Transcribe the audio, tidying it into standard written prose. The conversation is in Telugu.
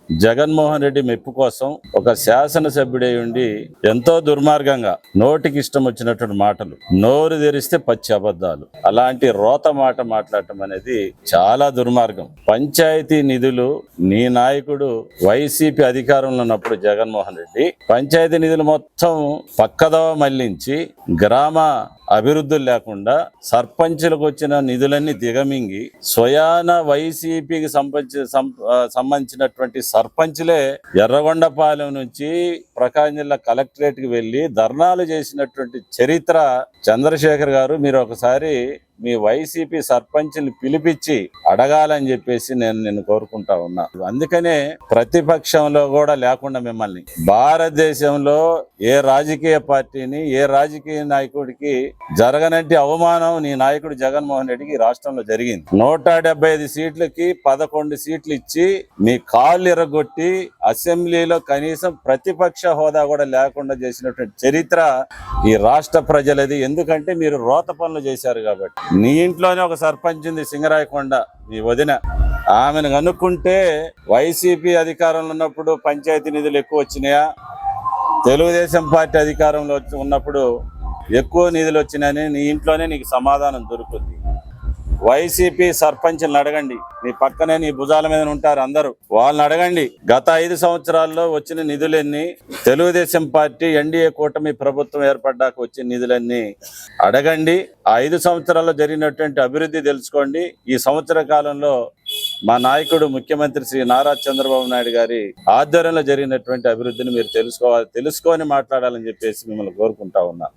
జగన్మోహన్ రెడ్డి మెప్పు కోసం ఒక శాసనసభ్యుడై ఉండి ఎంతో దుర్మార్గంగా నోటికి ఇష్టం వచ్చినటువంటి మాటలు, నోరు తెరిస్తే పచ్చి అబద్ధాలు, అలాంటి రోత మాట మాట్లాడటం అనేది చాలా దుర్మార్గం. పంచాయతీ నిధులు నీ నాయకుడు వైసీపీ అధికారంలో ఉన్నప్పుడు జగన్మోహన్ రెడ్డి పంచాయతీ నిధులు మొత్తం పక్కదోవ మళ్లించి గ్రామ అభివృద్ధులు లేకుండా సర్పంచులకు వచ్చిన నిధులన్నీ దిగమింగి స్వయాన వైసీపీకి సంబంధించినటువంటి సర్పంచ్లే ఎర్రగొండపాలెం నుంచి ప్రకాశం జిల్లా కలెక్టరేట్ కి వెళ్లి ధర్నాలు చేసినటువంటి చరిత్ర చంద్రశేఖర్ గారు. మీరు ఒకసారి మీ వైసీపీ సర్పంచ్ని పిలిపించి అడగాలని చెప్పేసి నేను కోరుకుంటా ఉన్నా. అందుకనే ప్రతిపక్షంలో కూడా లేకుండా మిమ్మల్ని భారతదేశంలో ఏ రాజకీయ పార్టీని, ఏ రాజకీయ నాయకుడికి జరగనంటి అవమానం నీ నాయకుడు జగన్మోహన్ రెడ్డికి రాష్ట్రంలో జరిగింది. 175 సీట్లకి 11 సీట్లు ఇచ్చి మీ కాళ్ళు ఎరగొట్టి అసెంబ్లీలో కనీసం ప్రతిపక్ష హోదా కూడా లేకుండా చేసినటువంటి చరిత్ర ఈ రాష్ట్ర ప్రజలది. ఎందుకంటే మీరు రోత పనులు చేశారు కాబట్టి. నీ ఇంట్లోనే ఒక సర్పంచ్ ఉంది, సింగరాయకొండ, మీ వదిన. ఆమెను కనుక్కుంటే వైసీపీ అధికారంలో ఉన్నప్పుడు పంచాయతీ నిధులు ఎక్కువ వచ్చినాయా, తెలుగుదేశం పార్టీ అధికారంలో ఉన్నప్పుడు ఎక్కువ నిధులు వచ్చినాయని నీ ఇంట్లోనే నీకు సమాధానం దొరుకుతుంది. వైసీపీ సర్పంచ్ని అడగండి, నీ పక్కనే నీ భుజాల మీద ఉంటారు అందరూ, వాళ్ళని అడగండి. గత 5 సంవత్సరాల్లో వచ్చిన నిధులన్నీ, తెలుగుదేశం పార్టీ ఎన్డీఏ కూటమి ప్రభుత్వం ఏర్పడ్డాక వచ్చిన నిధులన్నీ అడగండి. ఆ 5 సంవత్సరాల్లో జరిగినటువంటి అభివృద్ధి తెలుసుకోండి. ఈ సంవత్సర కాలంలో మా నాయకుడు ముఖ్యమంత్రి శ్రీ నారా చంద్రబాబు నాయుడు గారి ఆధ్వర్యంలో జరిగినటువంటి అభివృద్ధిని మీరు తెలుసుకొని మాట్లాడాలని చెప్పేసి మిమ్మల్ని కోరుకుంటా ఉన్నా.